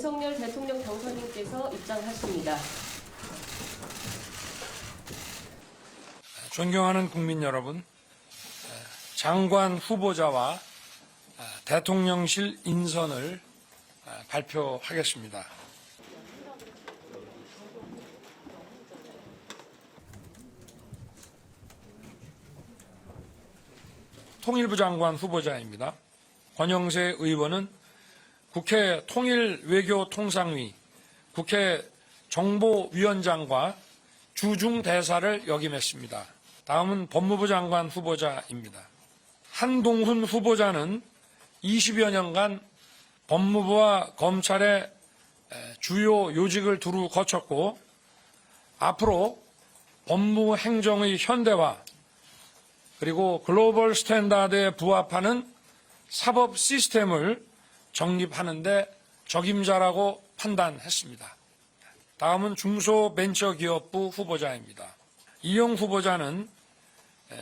윤석열 대통령 당선인께서 입장하십니다. 존경하는 국민 여러분, 장관 후보자와 대통령실 인선을 발표하겠습니다. 통일부 장관 후보자입니다. 권영세 의원은 국회 통일외교통상위, 국회 정보위원장과 주중대사를 역임했습니다. 다음은 법무부 장관 후보자입니다. 한동훈 후보자는 20여 년간 법무부와 검찰의 주요 요직을 두루 거쳤고 앞으로 법무 행정의 현대화 그리고 글로벌 스탠다드에 부합하는 사법 시스템을 정립하는 데 적임자라고 판단했습니다. 다음은 중소벤처기업부 후보자입니다. 이용 후보자는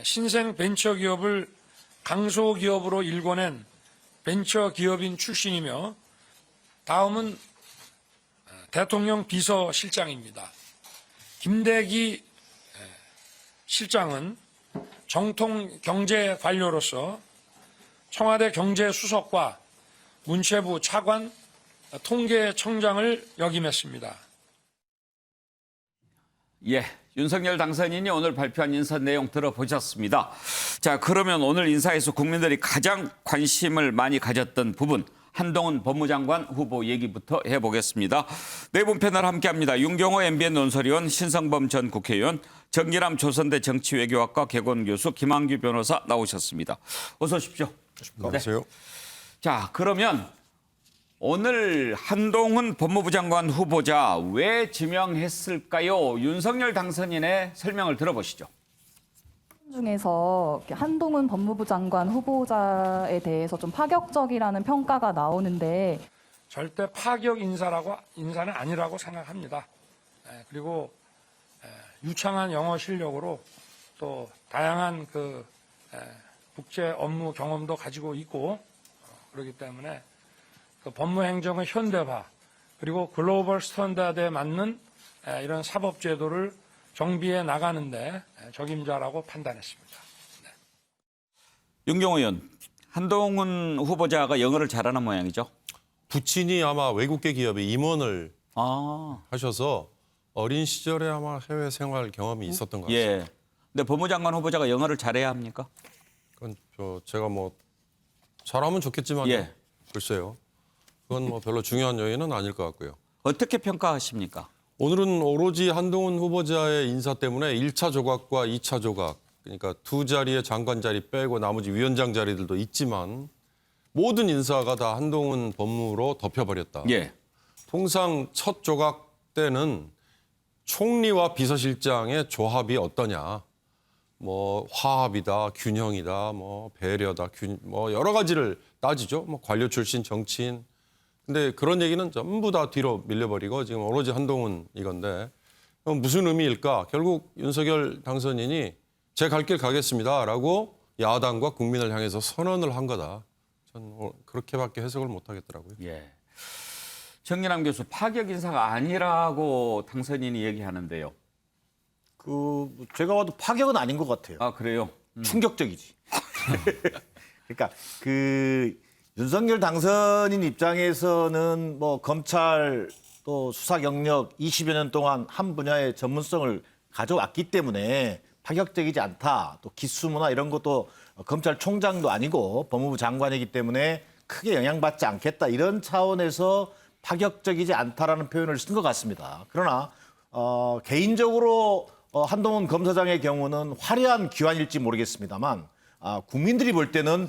신생 벤처기업을 강소기업으로 일궈낸 벤처기업인 출신이며 다음은 대통령 비서실장입니다. 김대기 실장은 정통 경제 관료로서 청와대 경제수석과 문체부 차관, 통계청장을 역임했습니다. 예, 윤석열 당선인이 오늘 발표한 인사 내용 들어보셨습니다. 자, 그러면 오늘 인사에서 국민들이 가장 관심을 많이 가졌던 부분, 한동훈 법무장관 후보 얘기부터 해보겠습니다. 네 분 패널 함께합니다. 윤경호 MBN 논설위원, 신성범 전 국회의원, 정기남 조선대 정치외교학과 개건교수, 김한규 변호사 나오셨습니다. 어서 오십시오. 안녕하세요. 네. 자, 그러면 오늘 한동훈 법무부 장관 후보자 왜 지명했을까요? 윤석열 당선인의 설명을 들어보시죠. 중에서 한동훈 법무부 장관 후보자에 대해서 좀 파격적이라는 평가가 나오는데 절대 인사는 아니라고 생각합니다. 그리고 유창한 영어 실력으로 또 다양한 국제 업무 경험도 가지고 있고 그렇기 때문에 그 법무행정의 현대화 그리고 글로벌 스탠다드에 맞는 이런 사법제도를 정비해 나가는데 적임자라고 판단했습니다. 네. 윤경호 의원, 한동훈 후보자가 영어를 잘하는 모양이죠? 부친이 아마 외국계 기업에 임원을 하셔서 어린 시절에 아마 해외 생활 경험이 있었던 것 같습니다. 예. 근데 법무장관 후보자가 영어를 잘해야 합니까? 그건 제가 잘하면 좋겠지만 예. 글쎄요. 그건 별로 중요한 요인은 아닐 것 같고요. 어떻게 평가하십니까? 오늘은 오로지 한동훈 후보자의 인사 때문에 1차 조각과 2차 조각, 그러니까 두 자리의 장관 자리 빼고 나머지 위원장 자리들도 있지만 모든 인사가 다 한동훈 법무로 덮여버렸다. 예. 통상 첫 조각 때는 총리와 비서실장의 조합이 어떠냐, 화합이다, 균형이다, 배려다, 여러 가지를 따지죠. 관료 출신 정치인. 근데 그런 얘기는 전부 다 뒤로 밀려버리고 지금 오로지 한동훈 이건데 그럼 무슨 의미일까? 결국 윤석열 당선인이 제 갈 길 가겠습니다라고 야당과 국민을 향해서 선언을 한 거다. 전 그렇게밖에 해석을 못 하겠더라고요. 예. 정기남 교수, 파격 인사가 아니라고 당선인이 얘기하는데요. 제가 봐도 파격은 아닌 것 같아요. 아, 그래요? 충격적이지. 그러니까 윤석열 당선인 입장에서는 검찰 또 수사 경력 20여 년 동안 한 분야의 전문성을 가져왔기 때문에 파격적이지 않다. 또 기수무나 이런 것도 검찰총장도 아니고 법무부 장관이기 때문에 크게 영향받지 않겠다. 이런 차원에서 파격적이지 않다라는 표현을 쓴 것 같습니다. 그러나 개인적으로 한동훈 검사장의 경우는 화려한 기환일지 모르겠습니다만 국민들이 볼 때는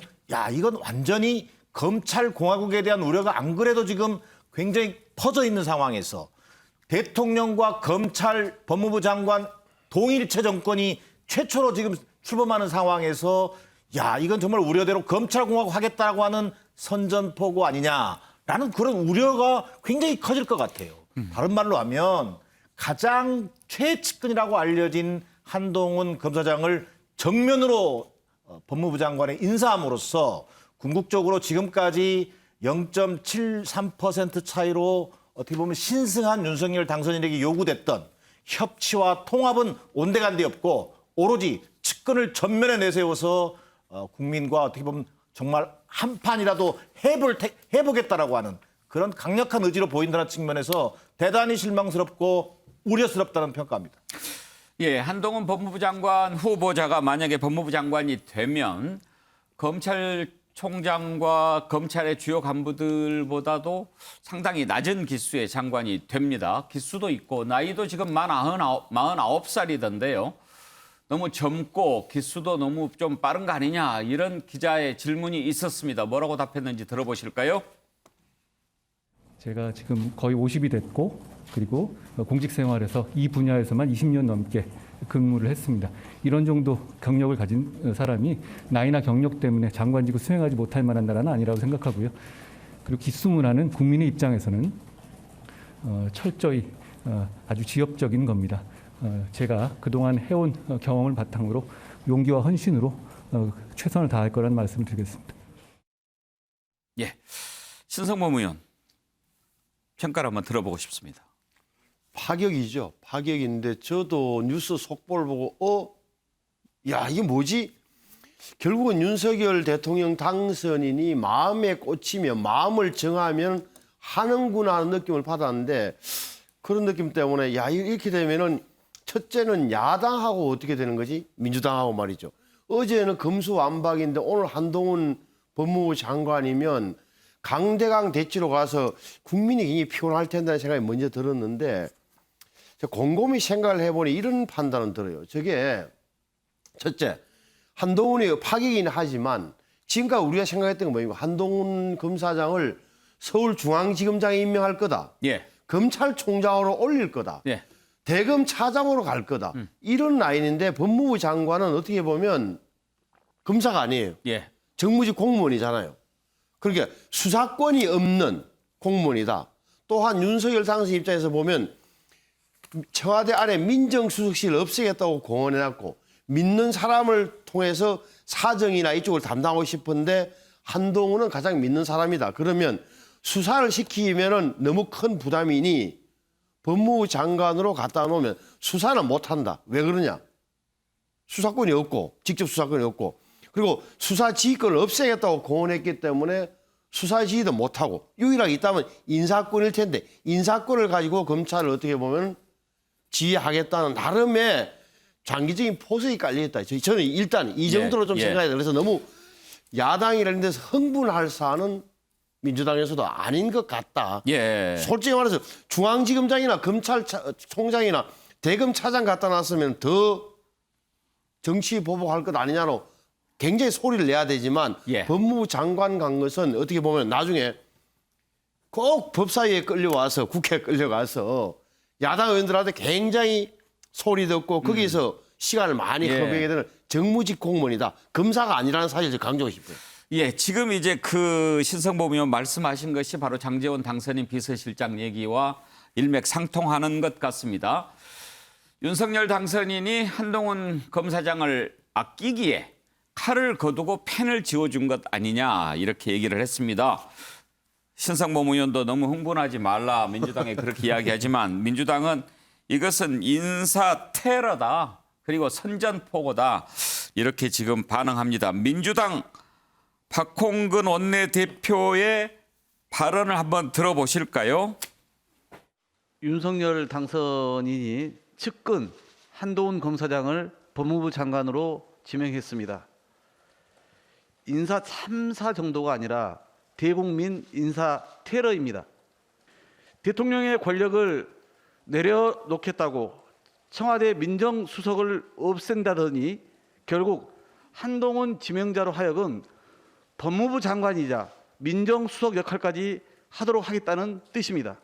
이건 완전히 검찰공화국에 대한 우려가 안 그래도 지금 굉장히 퍼져 있는 상황에서 대통령과 검찰, 법무부 장관 동일체 정권이 최초로 지금 출범하는 상황에서 이건 정말 우려대로 검찰공화국 하겠다라고 하는 선전포고 아니냐라는 그런 우려가 굉장히 커질 것 같아요. 다른 말로 하면 가장 최측근이라고 알려진 한동훈 검사장을 정면으로 법무부 장관에 인사함으로써 궁극적으로 지금까지 0.73% 차이로 어떻게 보면 신승한 윤석열 당선인에게 요구됐던 협치와 통합은 온데간데 없고 오로지 측근을 전면에 내세워서 국민과 어떻게 보면 정말 한 판이라도 해보겠다라고 하는 그런 강력한 의지로 보인다는 측면에서 대단히 실망스럽고 우려스럽다는 평가입니다. 예, 한동훈 법무부 장관 후보자가 만약에 법무부 장관이 되면 검찰총장과 검찰의 주요 간부들보다도 상당히 낮은 기수의 장관이 됩니다. 기수도 있고 나이도 지금 만 49살이던데요. 너무 젊고 기수도 너무 좀 빠른 거 아니냐 이런 기자의 질문이 있었습니다. 뭐라고 답했는지 들어보실까요? 제가 지금 거의 50이 됐고 그리고 공직 생활에서 이 분야에서만 20년 넘게 근무를 했습니다. 이런 정도 경력을 가진 사람이 나이나 경력 때문에 장관직을 수행하지 못할 만한 나라는 아니라고 생각하고요. 그리고 기수문화는 국민의 입장에서는 철저히 아주 지엽적인 겁니다. 제가 그동안 해온 경험을 바탕으로 용기와 헌신으로 최선을 다할 거라는 말씀을 드리겠습니다. 예, 신성범 의원 평가를 한번 들어보고 싶습니다. 파격이죠. 파격인데 저도 뉴스 속보를 보고 야 이게 뭐지? 결국은 윤석열 대통령 당선인이 마음에 꽂히면 마음을 정하면 하는구나 하는 느낌을 받았는데 그런 느낌 때문에 야 이렇게 되면은 첫째는 야당하고 어떻게 되는 거지? 민주당하고 말이죠. 어제는 금수완박인데 오늘 한동훈 법무부 장관이면 강대강 대치로 가서 국민이 굉장히 피곤할 텐다는 생각이 먼저 들었는데 곰곰이 생각을 해보니 이런 판단은 들어요. 저게 첫째, 한동훈이 파격이긴 하지만 지금까지 우리가 생각했던 건 뭐냐면 한동훈 검사장을 서울중앙지검장에 임명할 거다. 예, 검찰총장으로 올릴 거다. 예, 대검 차장으로 갈 거다. 이런 라인인데 법무부 장관은 어떻게 보면 검사가 아니에요. 예, 정무직 공무원이잖아요. 그러니까 수사권이 없는 공무원이다. 또한 윤석열 당선 입장에서 보면 청와대 안에 민정수석실을 없애겠다고 공언해놨고 믿는 사람을 통해서 사정이나 이쪽을 담당하고 싶은데 한동훈은 가장 믿는 사람이다. 그러면 수사를 시키면은 너무 큰 부담이니 법무부 장관으로 갖다 놓으면 수사는 못한다. 왜 그러냐? 수사권이 없고 직접 수사권이 없고 그리고 수사 지휘권을 없애겠다고 공언했기 때문에 수사 지휘도 못하고 유일하게 있다면 인사권일 텐데 인사권을 가지고 검찰을 어떻게 보면 지휘하겠다는 나름의 장기적인 포석이 깔려있다. 저는 일단 이 정도로 좀 생각해야 돼. 그래서 너무 야당이라는 데서 흥분할 사안은 민주당에서도 아닌 것 같다. 예. 솔직히 말해서 중앙지검장이나 검찰총장이나 대검 차장 갖다 놨으면 더 정치 보복할 것 아니냐로 굉장히 소리를 내야 되지만 예. 법무부 장관 간 것은 어떻게 보면 나중에 꼭 법사위에 끌려와서 국회에 끌려가서 야당 의원들한테 굉장히 소리 듣고 거기서 시간을 많이 예. 허비하게 되는 정무직 공무원이다. 검사가 아니라는 사실을 강조하고 싶어요. 예, 지금 이제 그 신성범 의원 말씀하신 것이 바로 장제원 당선인 비서실장 얘기와 일맥상통하는 것 같습니다. 윤석열 당선인이 한동훈 검사장을 아끼기에 칼을 거두고 펜을 지워준 것 아니냐 이렇게 얘기를 했습니다. 신성범 의원도 너무 흥분하지 말라 민주당에 그렇게 이야기하지만 민주당은 이것은 인사 테러다 그리고 선전포고다 이렇게 지금 반응합니다. 민주당 박홍근 원내대표의 발언을 한번 들어보실까요? 윤석열 당선인이 측근 한동훈 검사장을 법무부 장관으로 지명했습니다. 인사 참사 정도가 아니라 대국민 인사 테러입니다. 대통령의 권력을 내려놓겠다고 청와대 민정수석을 없앤다더니 결국 한동훈 지명자로 하여금 법무부 장관이자 민정수석 역할까지 하도록 하겠다는 뜻입니다.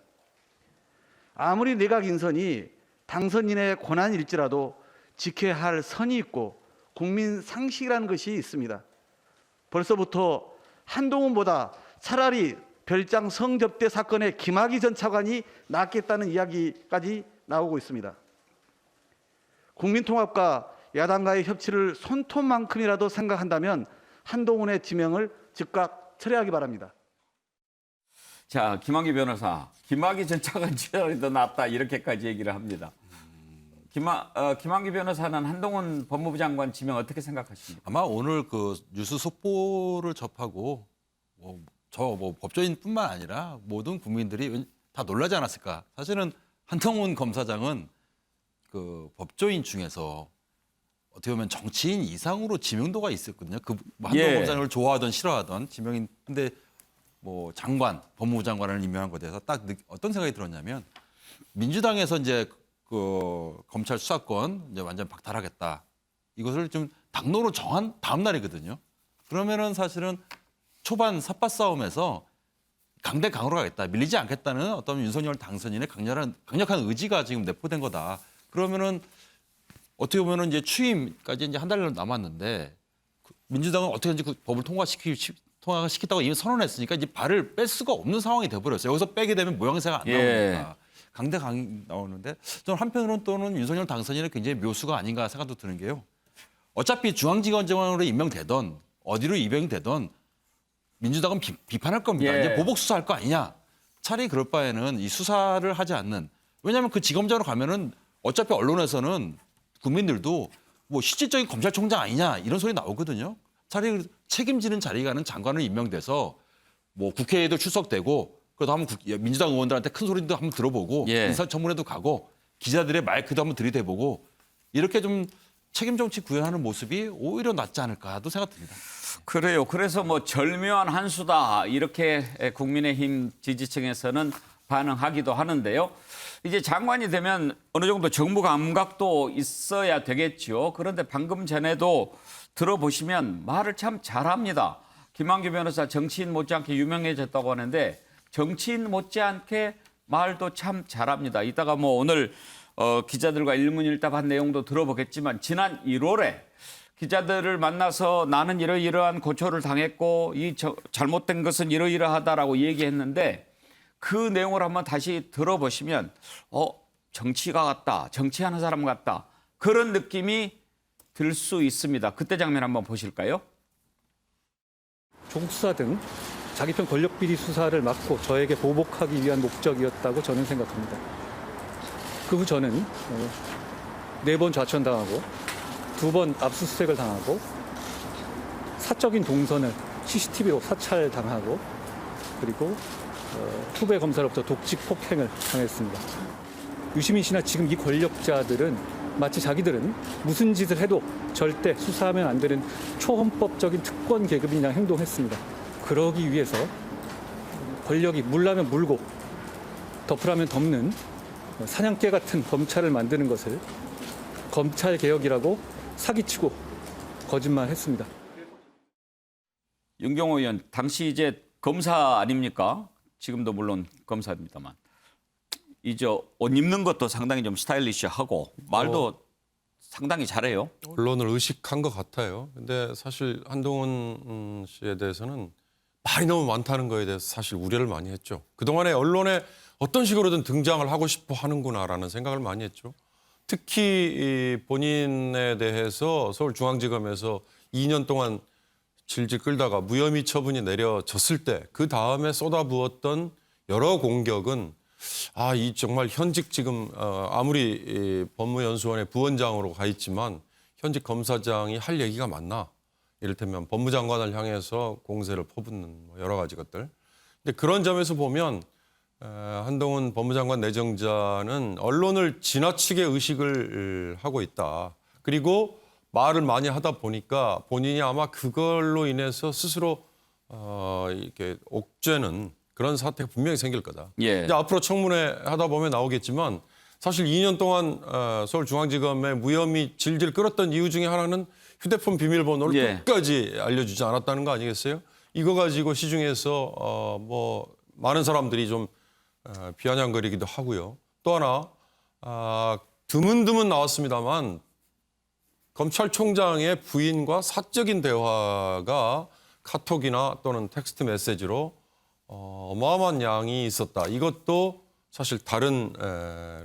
아무리 내각 인선이 당선인의 권한일지라도 지켜야 할 선이 있고 국민 상식이라는 것이 있습니다. 벌써부터 한동훈보다 차라리 별장 성접대 사건의 김학의 전 차관이 낫겠다는 이야기까지 나오고 있습니다. 국민통합과 야당과의 협치를 손톱만큼이라도 생각한다면 한동훈의 지명을 즉각 철회하기 바랍니다. 자, 김학의 변호사, 김학의 전 차관이 더 낫다 이렇게까지 얘기를 합니다. 김학의 변호사는 한동훈 법무부 장관 지명 어떻게 생각하십니까? 아마 오늘 그 뉴스 속보를 접하고 저 법조인뿐만 아니라 모든 국민들이 다 놀라지 않았을까. 사실은 한동훈 검사장은 그 법조인 중에서 어떻게 보면 정치인 이상으로 지명도가 있었거든요. 그 한동훈 검사장을 좋아하던 싫어하던 지명인. 근데 뭐 장관, 법무부 장관을 임명한 것에 대해서 딱 어떤 생각이 들었냐면 민주당에서 이제 그 검찰 수사권 이제 완전 박탈하겠다. 이것을 좀 당론으로 정한 다음 날이거든요. 그러면은 사실은 초반 삿바 싸움에서 강대강으로 가겠다. 밀리지 않겠다는 어떤 윤석열 당선인의 강력한 의지가 지금 내포된 거다. 그러면은 어떻게 보면은 이제 취임까지 이제 한 달 남았는데 민주당은 어떻게든지 그 법을 통과시켰다고 이미 선언했으니까 이제 발을 뺄 수가 없는 상황이 돼버렸어요. 여기서 빼게 되면 모양새가 안 나오니까 강대강 나오는데 저는 한편으로는 또는 윤석열 당선인은 굉장히 묘수가 아닌가 생각도 드는 게요. 어차피 중앙지검장으로 임명되던 어디로 임명되던 민주당은 비판할 겁니다. 이제 보복 수사할 거 아니냐. 차라리 그럴 바에는 이 수사를 하지 않는. 왜냐하면 그 지검장으로 가면은 어차피 언론에서는 국민들도 뭐 실질적인 검찰총장 아니냐 이런 소리 나오거든요. 차라리 책임지는 자리가는 장관을 임명돼서 뭐 국회에도 출석되고 그래도 한번 민주당 의원들한테 큰 소리도 한번 들어보고 인사청문회도 가고 기자들의 마이크도 한번 들이대보고 이렇게 좀 책임 정치 구현하는 모습이 오히려 낫지 않을까도 생각됩니다. 그래요. 그래서 뭐 절묘한 한 수다 이렇게 국민의힘 지지층에서는 반응하기도 하는데요. 이제 장관이 되면 어느 정도 정부 감각도 있어야 되겠죠. 그런데 방금 전에도 들어보시면 말을 참 잘합니다. 김한규 변호사 정치인 못지않게 유명해졌다고 하는데 정치인 못지않게 말도 참 잘합니다. 이따가 뭐 오늘 기자들과 일문일답한 내용도 들어보겠지만 지난 1월에 기자들을 만나서 나는 이러이러한 고초를 당했고 이 잘못된 것은 이러이러하다라고 얘기했는데 그 내용을 한번 다시 들어보시면 정치가 같다. 정치하는 사람 같다. 그런 느낌이 들 수 있습니다. 그때 장면 한번 보실까요? 조국 수사 등 자기 편 권력 비리 수사를 막고 저에게 보복하기 위한 목적이었다고 저는 생각합니다. 그 후 저는 4번 좌천당하고 2번 압수수색을 당하고 사적인 동선을 CCTV로 사찰당하고 그리고 후배 검사로부터 독직 폭행을 당했습니다. 유시민 씨나 지금 이 권력자들은 마치 자기들은 무슨 짓을 해도 절대 수사하면 안 되는 초헌법적인 특권 계급이냐 행동했습니다. 그러기 위해서 권력이 물라면 물고 덮으라면 덮는 사냥개 같은 검찰을 만드는 것을 검찰개혁이라고 사기치고 거짓말했습니다. 윤경호 의원, 당시 이제 검사 아닙니까? 지금도 물론 검사입니다만. 이제 옷 입는 것도 상당히 좀 스타일리시하고 말도 상당히 잘해요. 언론을 의식한 것 같아요. 근데 사실 한동훈 씨에 대해서는 말이 너무 많다는 거에 대해서 사실 우려를 많이 했죠. 그동안에 언론에 어떤 식으로든 등장을 하고 싶어 하는구나라는 생각을 많이 했죠. 특히 본인에 대해서 서울중앙지검에서 2년 동안 질질 끌다가 무혐의 처분이 내려졌을 때 그 다음에 쏟아부었던 여러 공격은 이 정말 현직 지금 아무리 법무연수원의 부원장으로 가 있지만 현직 검사장이 할 얘기가 맞나? 이를테면 법무장관을 향해서 공세를 퍼붓는 여러 가지 것들. 근데 그런 점에서 보면 한동훈 법무장관 내정자는 언론을 지나치게 의식을 하고 있다. 그리고 말을 많이 하다 보니까 본인이 아마 그걸로 인해서 스스로 이렇게 옥죄는 그런 사태가 분명히 생길 거다. 이제 앞으로 청문회 하다 보면 나오겠지만 사실 2년 동안 서울중앙지검에 무혐의 질질 끌었던 이유 중에 하나는 휴대폰 비밀번호를 끝까지 알려주지 않았다는 거 아니겠어요? 이거 가지고 시중에서 뭐 많은 사람들이 좀 비아냥거리기도 하고요. 또 하나 드문드문 나왔습니다만 검찰총장의 부인과 사적인 대화가 카톡이나 또는 텍스트 메시지로 어마어마한 양이 있었다. 이것도 사실 다른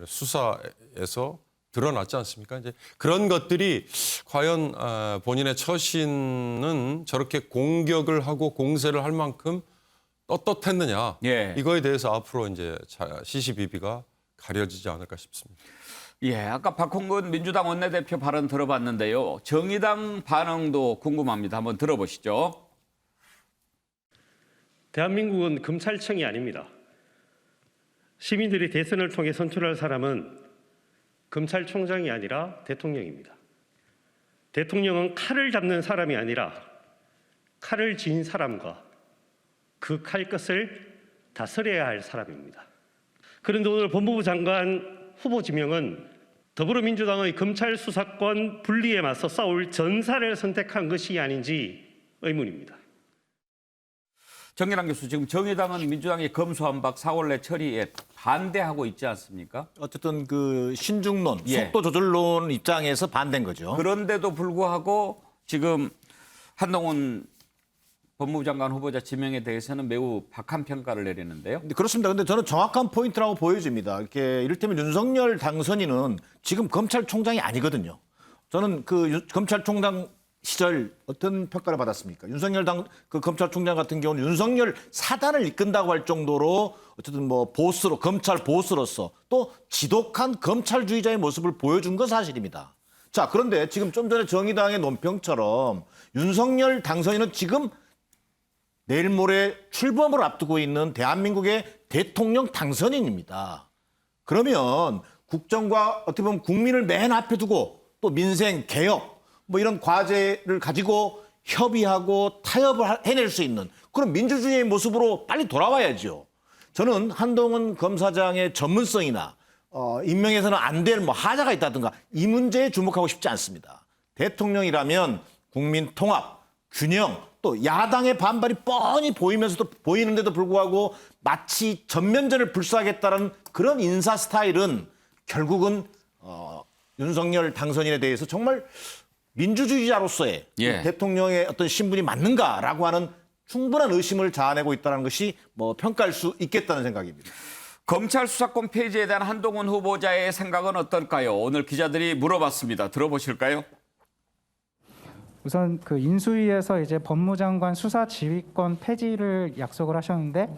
수사에서 드러났지 않습니까? 이제 그런 것들이 과연 본인의 처신은 저렇게 공격을 하고 공세를 할 만큼 떳떳했느냐 예. 이거에 대해서 앞으로 이제 시시비비가 가려지지 않을까 싶습니다. 예, 아까 박홍근 민주당 원내대표 발언 들어봤는데요. 정의당 반응도 궁금합니다. 한번 들어보시죠. 대한민국은 검찰청이 아닙니다. 시민들이 대선을 통해 선출할 사람은 검찰총장이 아니라 대통령입니다. 대통령은 칼을 잡는 사람이 아니라 칼을 쥔 사람과 그 칼 끝을 다스려야 할 사람입니다. 그런데 오늘 법무부 장관 후보 지명은 더불어민주당의 검찰 수사권 분리에 맞서 싸울 전사를 선택한 것이 아닌지 의문입니다. 정일환 교수, 지금 정의당은 민주당의 검수완박 4월 내 처리에 반대하고 있지 않습니까? 어쨌든 그 신중론, 예. 속도 조절론 입장에서 반대인 거죠. 그런데도 불구하고 지금 한동훈 법무부 장관 후보자 지명에 대해서는 매우 박한 평가를 내리는데요. 그렇습니다. 근데 저는 정확한 포인트라고 보여집니다. 이렇게 이를테면 윤석열 당선인은 지금 검찰총장이 아니거든요. 저는 그 검찰총장 시절 어떤 평가를 받았습니까? 윤석열 그 검찰총장 같은 경우는 윤석열 사단을 이끈다고 할 정도로 어쨌든 뭐 보스로, 검찰 보스로서 또 지독한 검찰주의자의 모습을 보여준 건 사실입니다. 자, 그런데 지금 좀 전에 정의당의 논평처럼 윤석열 당선인은 지금 내일 모레 출범을 앞두고 있는 대한민국의 대통령 당선인입니다. 그러면 국정과 어떻게 보면 국민을 맨 앞에 두고 또 민생, 개혁 뭐 이런 과제를 가지고 협의하고 타협을 해낼 수 있는 그런 민주주의의 모습으로 빨리 돌아와야죠. 저는 한동훈 검사장의 전문성이나 임명해서는 안 될 뭐 하자가 있다든가 이 문제에 주목하고 싶지 않습니다. 대통령이라면 국민 통합, 균형, 또 야당의 반발이 뻔히 보이는데도 불구하고 마치 전면전을 불사하겠다는 그런 인사 스타일은 결국은 윤석열 당선인에 대해서 정말 민주주의자로서의 예. 대통령의 어떤 신분이 맞는가라고 하는 충분한 의심을 자아내고 있다는 것이 뭐 평가할 수 있겠다는 생각입니다. 검찰 수사권 폐지에 대한 한동훈 후보자의 생각은 어떨까요? 오늘 기자들이 물어봤습니다. 들어보실까요? 우선 그 인수위에서 이제 법무장관 수사 지휘권 폐지를 약속을 하셨는데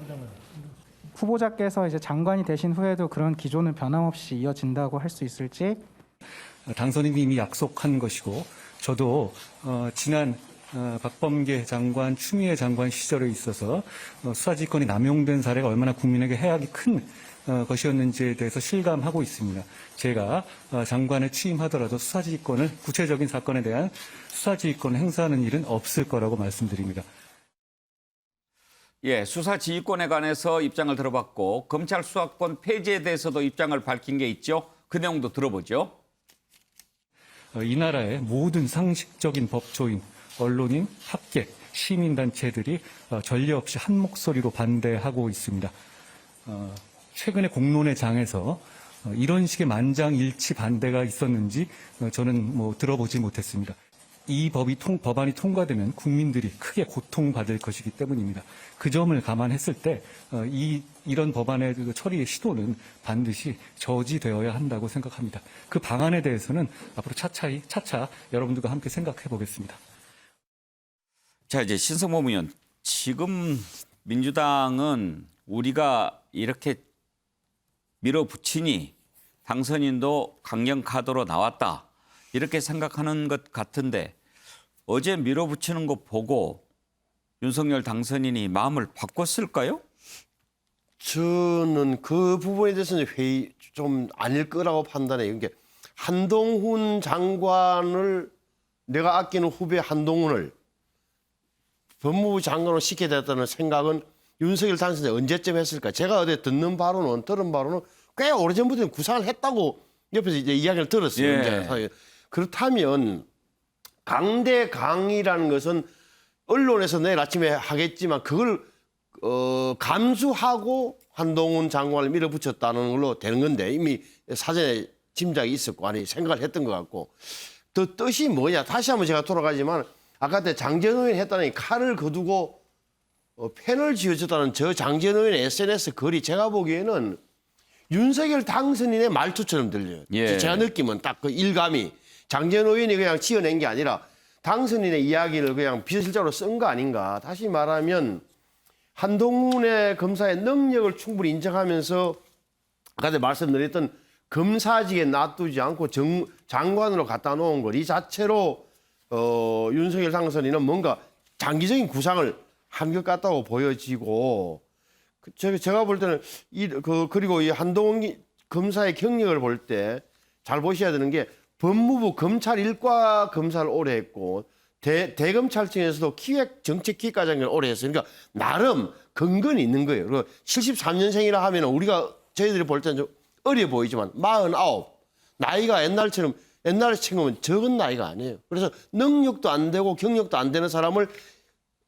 후보자께서 이제 장관이 되신 후에도 그런 기조는 변함없이 이어진다고 할 수 있을지. 당선인이 이미 약속한 것이고 저도 지난 박범계 장관, 추미애 장관 시절에 있어서 수사지휘권이 남용된 사례가 얼마나 국민에게 해악이 큰 것이었는지에 대해서 실감하고 있습니다. 제가 장관에 취임하더라도 수사지휘권을 구체적인 사건에 대한 수사지휘권을 행사하는 일은 없을 거라고 말씀드립니다. 예, 수사 지휘권에 관해서 입장을 들어봤고 검찰 수사권 폐지에 대해서도 입장을 밝힌 게 있죠. 그 내용도 들어보죠. 이 나라의 모든 상식적인 법조인, 언론인, 학계, 시민단체들이 전례 없이 한 목소리로 반대하고 있습니다. 최근에 공론의 장에서 이런 식의 만장일치 반대가 있었는지 저는 뭐 들어보지 못했습니다. 이 법안이 통과되면 국민들이 크게 고통받을 것이기 때문입니다. 그 점을 감안했을 때 이런 법안의 처리의 시도는 반드시 저지되어야 한다고 생각합니다. 그 방안에 대해서는 앞으로 차차 여러분들과 함께 생각해 보겠습니다. 자, 이제 신성범 의원, 지금 민주당은 우리가 이렇게 밀어붙이니 당선인도 강경 카드로 나왔다. 이렇게 생각하는 것 같은데 어제 밀어붙이는 거 보고 윤석열 당선인이 마음을 바꿨을까요? 저는 그 부분에 대해서는 회의 좀 아닐 거라고 판단해요. 이게 한동훈 장관을 내가 아끼는 후배 한동훈을 법무부 장관으로 시켜야 됐다는 생각은 윤석열 당선인이 언제쯤 했을까? 제가 어제 들은 바로는 꽤 오래전부터 구상을 했다고 옆에서 이제 이야기를 들었어요. 예. 이제. 그렇다면 강대강이라는 것은 언론에서 내일 아침에 하겠지만 그걸 감수하고 한동훈 장관을 밀어붙였다는 걸로 되는 건데 이미 사전에 짐작이 있었고 아니 생각을 했던 것 같고 더 뜻이 뭐냐 다시 한번 제가 돌아가지만 아까 때 장제노 의원이 했다는 칼을 거두고 펜을 쥐어줬다는 저 장제노 의원의 SNS 글이 제가 보기에는 윤석열 당선인의 말투처럼 들려요. 예. 제가 느끼면 딱 그 일감이 장제노 의원이 그냥 지어낸 게 아니라 당선인의 이야기를 그냥 비서실장으로 쓴 거 아닌가. 다시 말하면 한동훈의 검사의 능력을 충분히 인정하면서 아까 전에 말씀드렸던 검사직에 놔두지 않고 장관으로 갖다 놓은 것 이 자체로 윤석열 당선인은 뭔가 장기적인 구상을 한 것 같다고 보여지고 제가 볼 때는 그리고 이 한동훈 검사의 경력을 볼 때 잘 보셔야 되는 게 법무부 검찰 일과 검사를 오래 했고 대검찰청에서도 기획정책기획과장을 오래 했어요. 그러니까 나름 근거는 있는 거예요. 그리고 73년생이라 하면 저희들이 볼 때는 좀 어려 보이지만 49 나이가 옛날에 치면 적은 나이가 아니에요. 그래서 능력도 안 되고 경력도 안 되는 사람을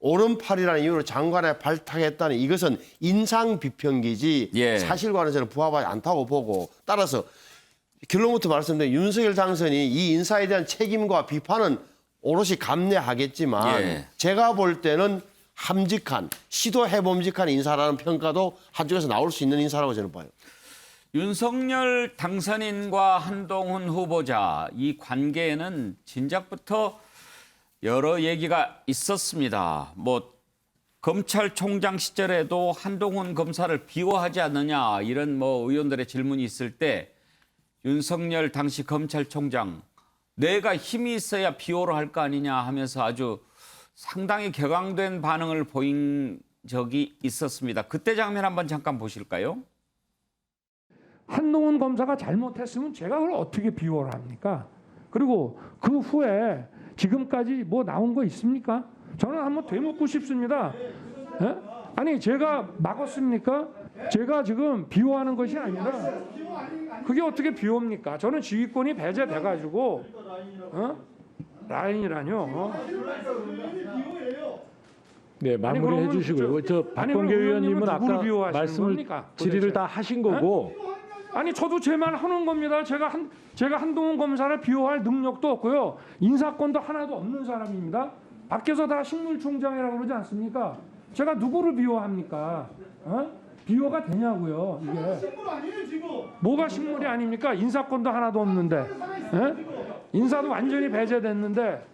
오른팔이라는 이유로 장관에 발탁했다는 이것은 인상 비평기지 예. 사실과는 저는 부합하지 않다고 보고 따라서 결론부터 말씀드린 윤석열 당선인이 이 인사에 대한 책임과 비판은 오롯이 감내하겠지만 예. 제가 볼 때는 함직한 시도해봄직한 인사라는 평가도 한쪽에서 나올 수 있는 인사라고 저는 봐요. 윤석열 당선인과 한동훈 후보자 이 관계에는 진작부터 여러 얘기가 있었습니다. 뭐 검찰총장 시절에도 한동훈 검사를 비호하지 않느냐 이런 뭐 의원들의 질문이 있을 때 윤석열 당시 검찰총장 내가 힘이 있어야 비호를 할 거 아니냐 하면서 아주 상당히 격앙된 반응을 보인 적이 있었습니다. 그때 장면 한번 잠깐 보실까요? 한동훈 검사가 잘못했으면 제가 그걸 어떻게 비호를 합니까? 그리고 그 후에 지금까지 뭐 나온 거 있습니까? 저는 한번 되묻고 싶습니다. 예? 아니 제가 막았습니까? 제가 지금 비호하는 것이 아니라 그게 어떻게 비호입니까? 저는 지휘권이 배제돼가지고 라인이라뇨. 네, 마무리해 주시고요. 저 박범계 의원님은 아까 말씀을 질의를 다 하신 거고. 아니 저도 제 말 하는 겁니다. 제가 한동훈 검사를 비호할 능력도 없고요. 인사권도 하나도 없는 사람입니다. 밖에서 다 식물총장이라고 그러지 않습니까? 제가 누구를 비호합니까? 비호가 되냐고요. 이게 식물 아니에요 지금? 뭐가 식물이 아닙니까? 인사권도 하나도 없는데, 인사도 완전히 배제됐는데.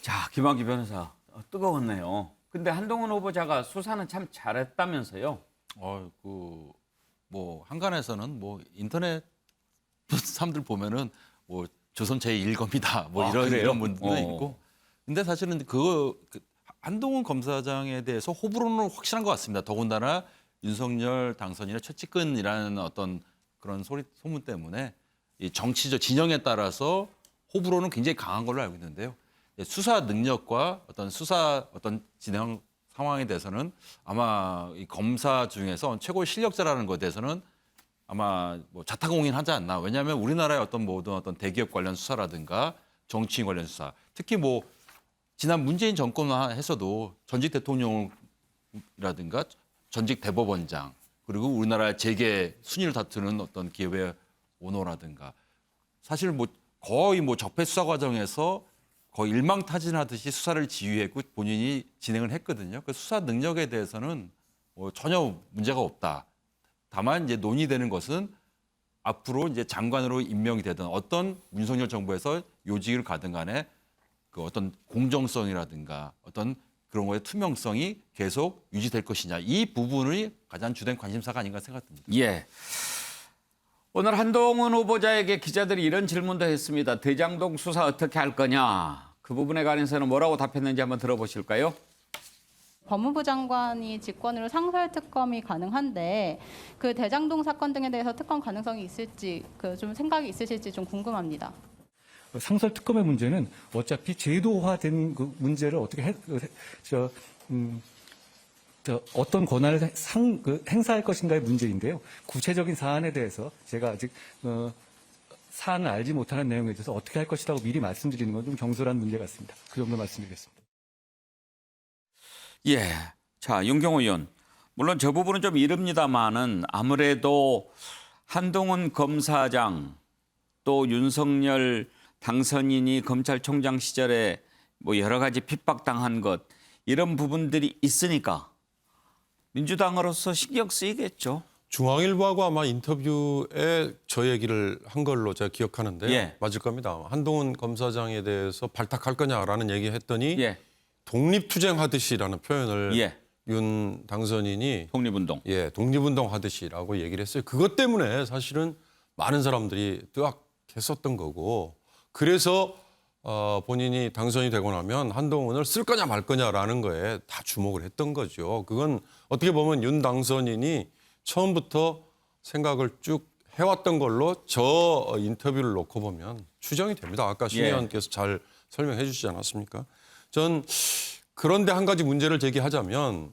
자, 김학의 변호사 뜨거웠네요. 근데 한동훈 후보자가 수사는 참 잘했다면서요? 뭐 한간에서는 뭐 인터넷 사람들 보면은 뭐 조선 제1검이다 뭐 이런 분도 있고. 근데 사실은 한동훈 검사장에 대해서 호불호는 확실한 것 같습니다. 더군다나 윤석열 당선인의 최측근이라는 어떤 그런 소문 때문에 이 정치적 진영에 따라서 호불호는 굉장히 강한 걸로 알고 있는데요. 수사 능력과 어떤 진행 상황에 대해서는 아마 이 검사 중에서 최고의 실력자라는 것에 대해서는 아마 뭐 자타공인하지 않나. 왜냐하면 우리나라의 모든 어떤 대기업 관련 수사라든가 정치인 관련 수사, 특히 뭐 지난 문재인 정권에서도 전직 대통령이라든가 전직 대법원장 그리고 우리나라의 재계 순위를 다투는 어떤 기업의 오너라든가 사실 뭐 거의 뭐 적폐 수사 과정에서 거의 일망타진하듯이 수사를 지휘했고 본인이 진행을 했거든요. 그 수사 능력에 대해서는 뭐 전혀 문제가 없다. 다만 이제 논의되는 것은 앞으로 이제 장관으로 임명이 되든 어떤 윤석열 정부에서 요직을 가든 간에 그 어떤 공정성이라든가 어떤 그런 거의 투명성이 계속 유지될 것이냐. 이 부분이 가장 주된 관심사가 아닌가 생각됩니다. 예. 오늘 한동훈 후보자에게 기자들이 이런 질문도 했습니다. 대장동 수사 어떻게 할 거냐. 그 부분에 관해서는 뭐라고 답했는지 한번 들어보실까요? 법무부 장관이 직권으로 상설 특검이 가능한데 그 대장동 사건 등에 대해서 특검 가능성이 있을지 좀 생각이 있으실지 좀 궁금합니다. 상설 특검의 문제는 어차피 제도화된 그 문제를 어떻게 어떤 권한을 행사할 것인가의 문제인데요. 구체적인 사안에 대해서 제가 아직 사안을 알지 못하는 내용에 대해서 어떻게 할 것이라고 미리 말씀드리는 건 좀 경솔한 문제 같습니다. 그 정도 말씀드리겠습니다. 예. 자, 윤경호 의원. 물론 저 부분은 좀 이릅니다만은 아무래도 한동훈 검사장 또 윤석열 당선인이 검찰총장 시절에 뭐 여러 가지 핍박당한 것 이런 부분들이 있으니까 민주당으로서 신경 쓰이겠죠. 중앙일보하고 아마 인터뷰에 저 얘기를 한 걸로 제가 기억하는데요. 예. 맞을 겁니다. 한동훈 검사장에 대해서 발탁할 거냐라는 얘기 했더니 독립투쟁하듯이라는 표현을 예. 윤 당선인이 독립운동. 예, 독립운동 하듯이라고 얘기를 했어요. 그것 때문에 사실은 많은 사람들이 뜨악했었던 거고 그래서 본인이 당선이 되고 나면 한동훈을 쓸 거냐 말 거냐라는 거에 다 주목을 했던 거죠. 그건 어떻게 보면 윤 당선인이 처음부터 생각을 쭉 해왔던 걸로 저 인터뷰를 놓고 보면 추정이 됩니다. 아까 신 의원께서 잘 설명해 주시지 않았습니까? 전 그런데 한 가지 문제를 제기하자면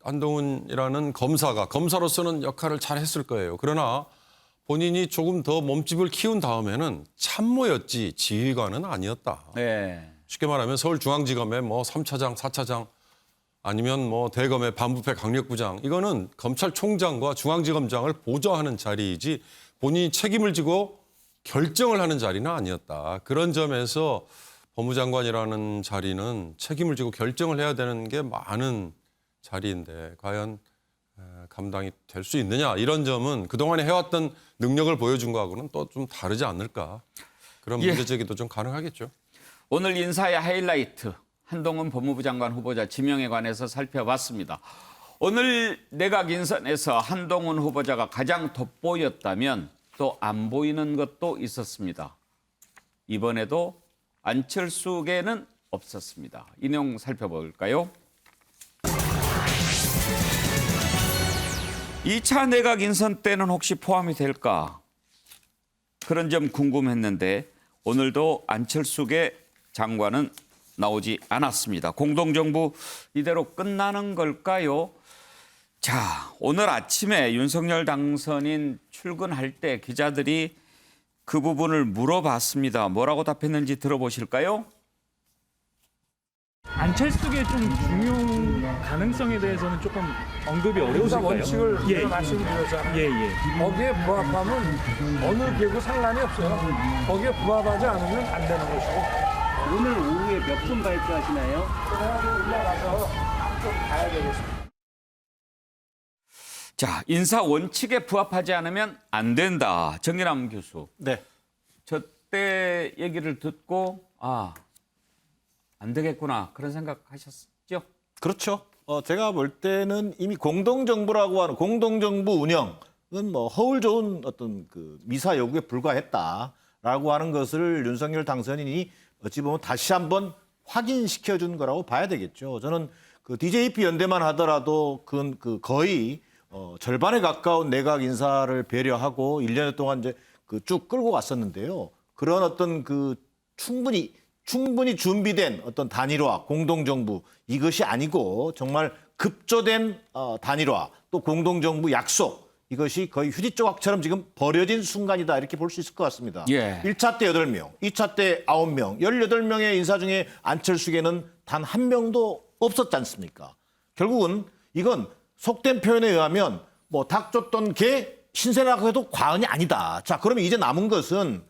한동훈이라는 검사로서는 역할을 잘 했을 거예요. 그러나 본인이 조금 더 몸집을 키운 다음에는 참모였지 지휘관은 아니었다. 네. 쉽게 말하면 서울중앙지검의 뭐 3차장, 4차장 아니면 뭐 대검의 반부패 강력부장 이거는 검찰총장과 중앙지검장을 보좌하는 자리이지 본인이 책임을 지고 결정을 하는 자리는 아니었다. 그런 점에서 법무장관이라는 자리는 책임을 지고 결정을 해야 되는 게 많은 자리인데 과연 감당이 될 수 있느냐 이런 점은 그동안에 해왔던 능력을 보여준 거하고는 또 좀 다르지 않을까 그런 문제 제기도 좀 가능하겠죠. 오늘 인사의 하이라이트 한동훈 법무부 장관 후보자 지명에 관해서 살펴봤습니다. 오늘 내각 인선에서 한동훈 후보자가 가장 돋보였다면 또 안 보이는 것도 있었습니다. 이번에도 안철수계는 없었습니다. 이 내용 살펴볼까요? 2차 내각 인선 때는 혹시 포함이 될까? 그런 점 궁금했는데 오늘도 안철수계 장관은 나오지 않았습니다. 공동정부 이대로 끝나는 걸까요? 자, 오늘 아침에 윤석열 당선인 출근할 때 기자들이 그 부분을 물어봤습니다. 뭐라고 답했는지 들어보실까요? 안철수계 좀 중용 가능성에 대해서는 조금 언급이 어려우실까요? 원칙을 말씀드렸잖아요. 거기에 부합하면 어느 계고 상관이 없어요. 거기에 부합하지 않으면 안 되는 것이고. 오늘 오후에 몇 분 발표하시나요? 그래가지고 올라가서 좀 가야 되겠습니다. 자, 인사 원칙에 부합하지 않으면 안 된다. 정일남 교수. 네. 저때 얘기를 듣고 안 되겠구나 그런 생각하셨죠? 그렇죠. 제가 볼 때는 이미 공동정부라고 하는 공동정부 운영은 뭐 허울 좋은 어떤 그 미사 요구에 불과했다라고 하는 것을 윤석열 당선인이 어찌 보면 다시 한번 확인시켜준 거라고 봐야 되겠죠. 저는 그 DJP 연대만 하더라도 그 거의 절반에 가까운 내각 인사를 배려하고 1년 동안 이제 그 쭉 끌고 갔었는데요. 그런 어떤 그 충분히 준비된 어떤 단일화, 공동정부 이것이 아니고 정말 급조된 단일화 또 공동정부 약속 이것이 거의 휴지 조각처럼 지금 버려진 순간이다 이렇게 볼 수 있을 것 같습니다. 1차 때 8명, 2차 때 9명, 18명의 인사 중에 안철수계는 단 한 명도 없었지 않습니까? 결국은 이건 속된 표현에 의하면 뭐 닭 쫓던 개 신세라고 해도 과언이 아니다. 자, 그러면 이제 남은 것은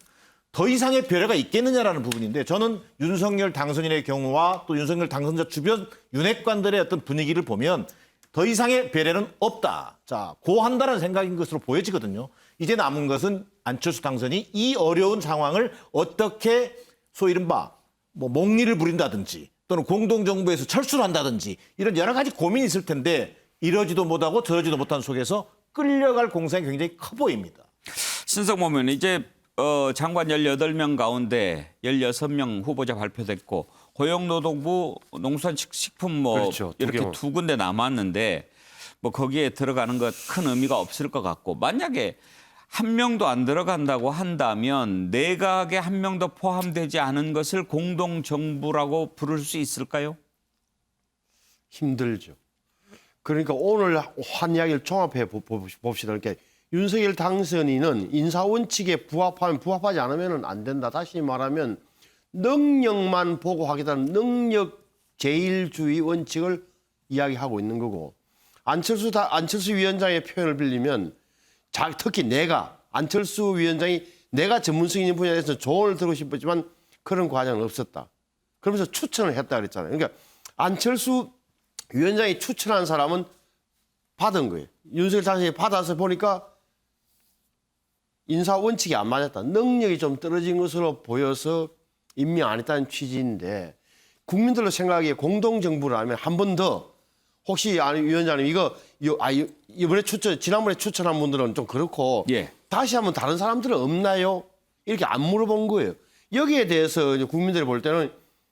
더 이상의 배려가 있겠느냐라는 부분인데 저는 윤석열 당선인의 경우와 또 윤석열 당선자 주변 윤핵관들의 어떤 분위기를 보면 더 이상의 배려는 없다. 자, 고한다는 생각인 것으로 보여지거든요. 이제 남은 것은 안철수 당선이 이 어려운 상황을 어떻게 소위 이른바 뭐 몽리를 부린다든지 또는 공동정부에서 철수를 한다든지 이런 여러 가지 고민이 있을 텐데 이러지도 못하고 저러지도 못한 속에서 끌려갈 공산이 굉장히 커 보입니다. 신성 보면 이제 장관 18명 가운데 16명 후보자 발표됐고 고용노동부 농수산식품 뭐 그렇죠. 이렇게 두 군데 남았는데 뭐 거기에 들어가는 것 큰 의미가 없을 것 같고 만약에 한 명도 안 들어간다고 한다면 내각에 한 명도 포함되지 않은 것을 공동정부라고 부를 수 있을까요? 힘들죠. 그러니까 오늘 한 이야기를 종합해 봅시다. 그러니까 윤석열 당선인은 인사원칙에 부합하면 부합하지 않으면 안 된다. 다시 말하면 능력만 보고 하겠다는 능력 제일주의 원칙을 이야기하고 있는 거고 안철수 위원장의 표현을 빌리면 특히 안철수 위원장이 내가 전문성 있는 분야에 대해서 조언을 듣고 싶었지만 그런 과정은 없었다. 그러면서 추천을 했다 그랬잖아요. 그러니까 안철수 위원장이 추천한 사람은 받은 거예요. 윤석열 당선인이 받아서 보니까 인사 원칙이 안 맞았다. 능력이 좀 떨어진 것으로 보여서 임명 안 했다는 취지인데 국민들로 생각하기에 공동정부라면 한 번 더 혹시 위원장님 이번에 지난번에 추천한 분들은 좀 그렇고 다시 한번 다른 사람들은 없나요? 이렇게 안 물어본 거예요. 여기에 대해서 이제 국민들이 볼 때는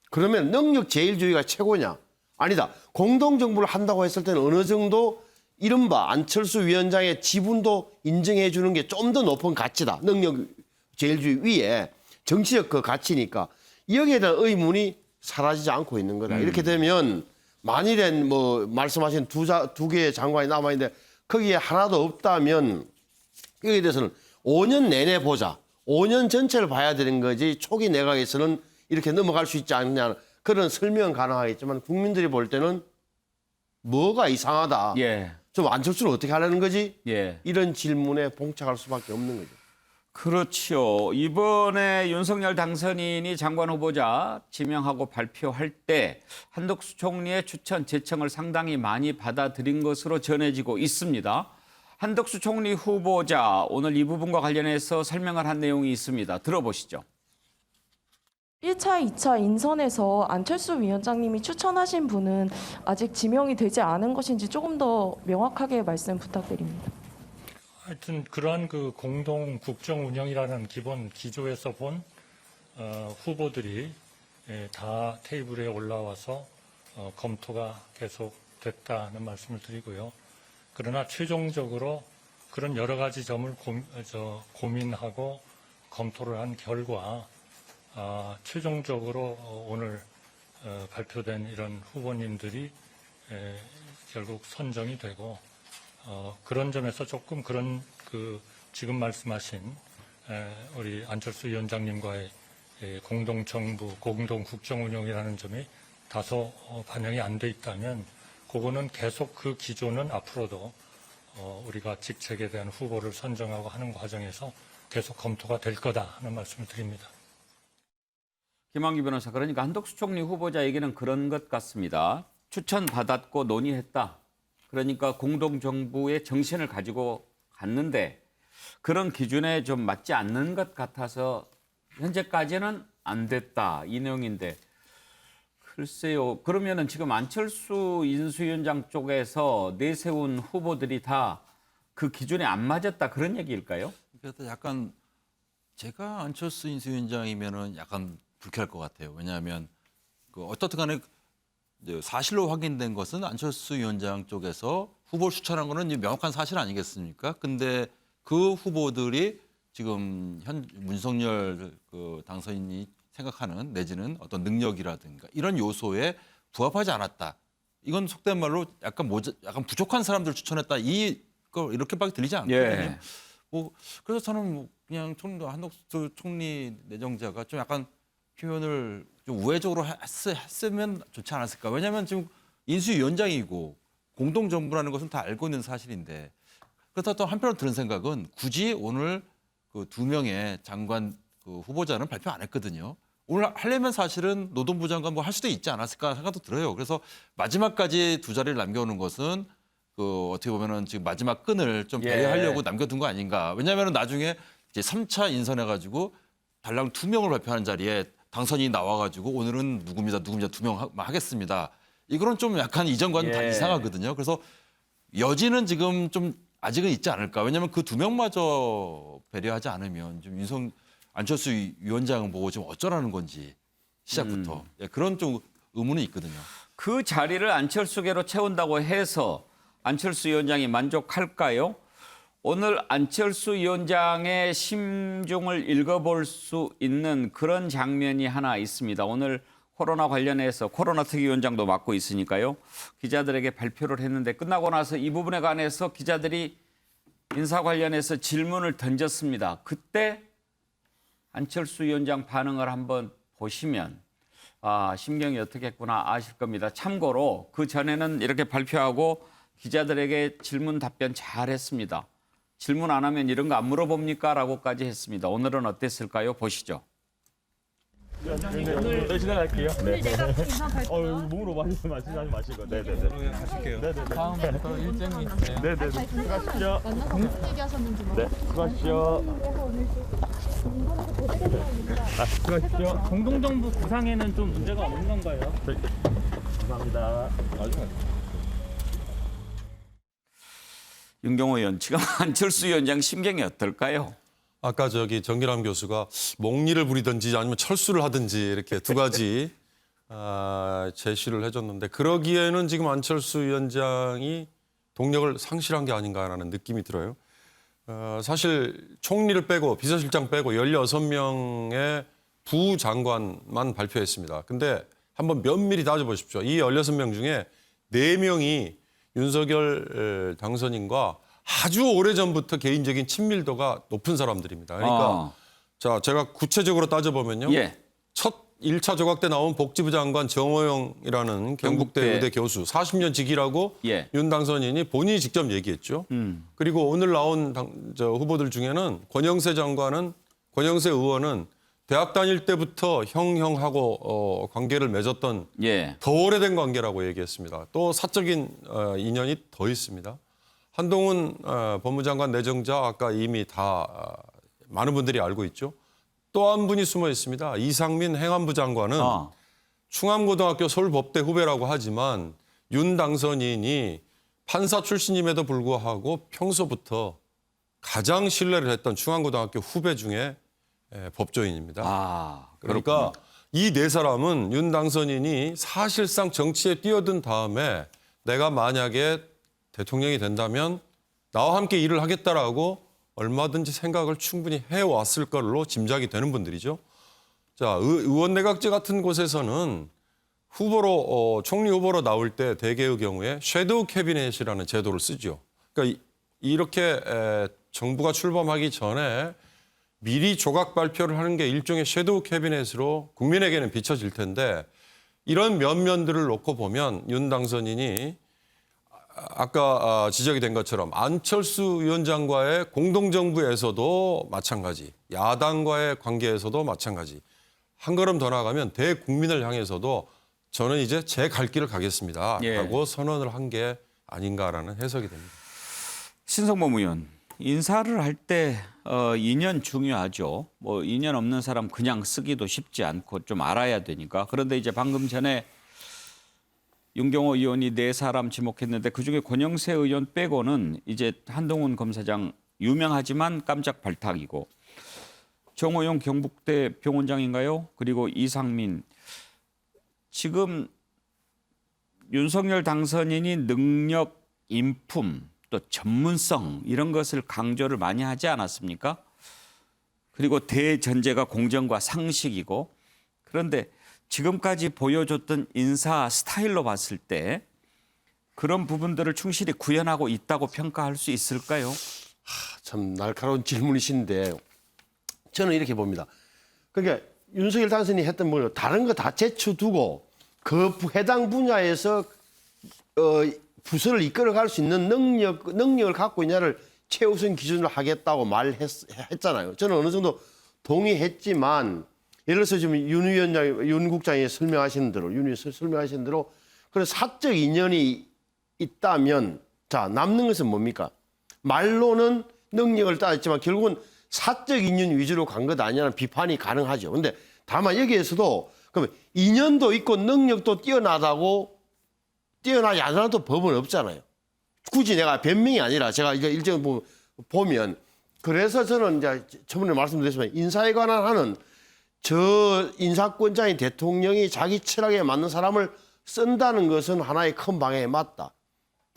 그러면 능력 제일주의가 최고냐? 아니다. 공동정부를 한다고 했을 때는 어느 정도 이른바 안철수 위원장의 지분도 인정해 주는 게 좀 더 높은 가치다. 능력 제일주의 위에 정치적 그 가치니까 여기에 대한 의문이 사라지지 않고 있는 거다. 이렇게 되면 만일에 뭐 말씀하신 두 개의 장관이 남아있는데 거기에 하나도 없다면 여기에 대해서는 5년 내내 보자. 5년 전체를 봐야 되는 거지 초기 내각에서는 이렇게 넘어갈 수 있지 않느냐 그런 설명은 가능하겠지만 국민들이 볼 때는 뭐가 이상하다. 좀 안철수는 어떻게 하려는 거지? 이런 질문에 봉착할 수밖에 없는 거죠. 그렇죠. 이번에 윤석열 당선인이 장관 후보자 지명하고 발표할 때 한덕수 총리의 추천 제청을 상당히 많이 받아들인 것으로 전해지고 있습니다. 한덕수 총리 후보자 오늘 이 부분과 관련해서 설명을 한 내용이 있습니다. 들어보시죠. 1차, 2차 인선에서 안철수 위원장님이 추천하신 분은 아직 지명이 되지 않은 것인지 조금 더 명확하게 말씀 부탁드립니다. 하여튼 그러한 그 공동 국정 운영이라는 기본 기조에서 본 후보들이 다 테이블에 올라와서 검토가 계속 됐다는 말씀을 드리고요. 그러나 최종적으로 그런 여러 가지 점을 고민하고 검토를 한 결과 최종적으로 오늘 발표된 이런 후보님들이 결국 선정이 되고 그런 점에서 조금 그런 지금 말씀하신 우리 안철수 위원장님과의 공동정부, 공동국정운영이라는 점이 다소 반영이 안 돼 있다면 그거는 계속 그 기조는 앞으로도 우리가 직책에 대한 후보를 선정하고 하는 과정에서 계속 검토가 될 거다 하는 말씀을 드립니다. 김한기 변호사, 그러니까 한덕수 총리 후보자 얘기는 그런 것 같습니다. 추천받았고 논의했다. 그러니까 공동정부의 정신을 가지고 갔는데 그런 기준에 좀 맞지 않는 것 같아서 현재까지는 안 됐다. 이 내용인데 글쎄요. 그러면은 지금 안철수 인수위원장 쪽에서 내세운 후보들이 다 그 기준에 안 맞았다. 그런 얘기일까요? 그래서 약간 제가 안철수 인수위원장이면은 약간 불쾌할 것 같아요. 왜냐하면 어떻든 간에 사실로 확인된 것은 안철수 위원장 쪽에서 후보를 추천한 거는 명확한 사실 아니겠습니까? 근데 그 후보들이 지금 윤석열 당선인이 생각하는 내지는 어떤 능력이라든가 이런 요소에 부합하지 않았다. 이건 속된 말로 약간 부족한 사람들 추천했다. 이렇게밖에 들리지 않거든요. 그래서 저는 그냥 한덕수 총리 내정자가 좀 약간 표현을 좀 우회적으로 했으면 좋지 않았을까. 왜냐하면 지금 인수위원장이고 공동정부라는 것은 다 알고 있는 사실인데 그렇다 또 한편으로 드는 생각은 굳이 오늘 그 2명의 장관 후보자는 발표 안 했거든요. 오늘 하려면 사실은 노동부 장관 뭐 할 수도 있지 않았을까 생각도 들어요. 그래서 마지막까지 두 자리를 남겨오는 것은 어떻게 보면은 지금 마지막 끈을 좀 배려하려고 남겨둔 거 아닌가. 왜냐하면 나중에 이제 3차 인선해가지고 달랑 2명을 발표하는 자리에 당선인이 나와가지고 오늘은 누굽니다 2명 하겠습니다. 이거는 좀 약간 이전과는 다 이상하거든요. 그래서 여지는 지금 좀 아직은 있지 않을까. 왜냐하면 그 2명마저 배려하지 않으면 좀 안철수 위원장을 보고 지금 어쩌라는 건지 시작부터 그런 좀 의문이 있거든요. 그 자리를 안철수계로 채운다고 해서 안철수 위원장이 만족할까요? 오늘 안철수 위원장의 심중을 읽어볼 수 있는 그런 장면이 하나 있습니다. 오늘 코로나 관련해서 코로나 특위위원장도 맡고 있으니까요. 기자들에게 발표를 했는데 끝나고 나서 이 부분에 관해서 기자들이 인사 관련해서 질문을 던졌습니다. 그때 안철수 위원장 반응을 한번 보시면 심경이 어떻게 했구나 아실 겁니다. 참고로 그 전에는 이렇게 발표하고 기자들에게 질문 답변 잘했습니다. 질문 안 하면 이런 거 안 물어봅니까? 라고까지 했습니다. 오늘은 어땠을까요? 보시죠. 오늘 지나갈게요. 오늘 내가 인사 발표. 몸으로 마시지 마시고. 네네네. 가실게요. 네네네. 다음부터 일정이 있어요. 네네네. 수고하십시오. 만나서 무슨 얘기하셨는지 네. 수고하십시오. 공동정부 구상에는 좀 문제가 없는 건가요? 감사합니다. 윤경호 의원, 지금 안철수 위원장 심경이 어떨까요? 아까 정기람 교수가 몽리를 부리든지 아니면 철수를 하든지 이렇게 두 가지 제시를 해줬는데 그러기에는 지금 안철수 위원장이 동력을 상실한 게 아닌가라는 느낌이 들어요. 사실 총리를 빼고 비서실장 빼고 16명의 부장관만 발표했습니다. 근데 한번 면밀히 따져보십시오. 이 16명 중에 4명이 윤석열 당선인과 아주 오래전부터 개인적인 친밀도가 높은 사람들입니다. 그러니까 자, 제가 구체적으로 따져보면요. 예. 첫 1차 조각 때 나온 복지부 장관 정호영이라는 경북대 의대 교수 40년 직이라고 예. 윤 당선인이 본인이 직접 얘기했죠. 그리고 오늘 나온 후보들 중에는 권영세 의원은 대학 다닐 때부터 형하고 관계를 맺었던 예. 더 오래된 관계라고 얘기했습니다. 또 사적인 인연이 더 있습니다. 한동훈 법무장관 내정자 아까 이미 다 많은 분들이 알고 있죠. 또 한 분이 숨어 있습니다. 이상민 행안부 장관은 충암고등학교 서울법대 후배라고 하지만 윤 당선인이 판사 출신임에도 불구하고 평소부터 가장 신뢰를 했던 충암고등학교 후배 중에 법조인입니다. 그러니까 이 네 사람은 윤 당선인이 사실상 정치에 뛰어든 다음에 내가 만약에 대통령이 된다면 나와 함께 일을 하겠다라고 얼마든지 생각을 충분히 해왔을 걸로 짐작이 되는 분들이죠. 자, 의원 내각제 같은 곳에서는 후보로 총리 후보로 나올 때 대개의 경우에 섀도우 캐비넷이라는 제도를 쓰죠. 그러니까 이렇게 정부가 출범하기 전에 미리 조각 발표를 하는 게 일종의 섀도우 캐비넷으로 국민에게는 비춰질 텐데 이런 면면들을 놓고 보면 윤 당선인이 아까 지적이 된 것처럼 안철수 위원장과의 공동정부에서도 마찬가지, 야당과의 관계에서도 마찬가지, 한 걸음 더 나아가면 대국민을 향해서도 저는 이제 제 갈 길을 가겠습니다 하고 선언을 한 게 아닌가라는 해석이 됩니다. 신성범 의원, 인사를 할 때 인연 중요하죠. 뭐 인연 없는 사람 그냥 쓰기도 쉽지 않고 좀 알아야 되니까. 그런데 이제 방금 전에 윤경호 의원이 4사람 지목했는데 그중에 권영세 의원 빼고는 이제 한동훈 검사장 유명하지만 깜짝 발탁이고 정호영 경북대 병원장인가요? 그리고 이상민. 지금 윤석열 당선인이 능력, 인품, 또 전문성 이런 것을 강조를 많이 하지 않았습니까? 그리고 대전제가 공정과 상식이고 그런데 지금까지 보여줬던 인사 스타일로 봤을 때 그런 부분들을 충실히 구현하고 있다고 평가할 수 있을까요? 참 날카로운 질문이신데 저는 이렇게 봅니다. 그러니까 윤석열 당선인이 했던 뭐 다른 거 다 제쳐두고 그 해당 분야에서 부서를 이끌어갈 수 있는 능력을 갖고 있냐를 최우선 기준으로 하겠다고 말했잖아요. 저는 어느 정도 동의했지만 예를 들어서 지금 윤 국장이 설명하신 대로 그런 사적 인연이 있다면 자 남는 것은 뭡니까? 말로는 능력을 따졌지만 결국은 사적 인연 위주로 간 것 아니냐는 비판이 가능하죠. 그런데 다만 여기에서도 그러면 인연도 있고 능력도 뛰어나지 않아도 법은 없잖아요. 굳이 내가 변명이 아니라 제가 이거 일정 보면 그래서 저는 이제 처음에 말씀드렸지만 인사에 관한 하는 저 인사권자인 대통령이 자기 철학에 맞는 사람을 쓴다는 것은 하나의 큰 방향에 맞다.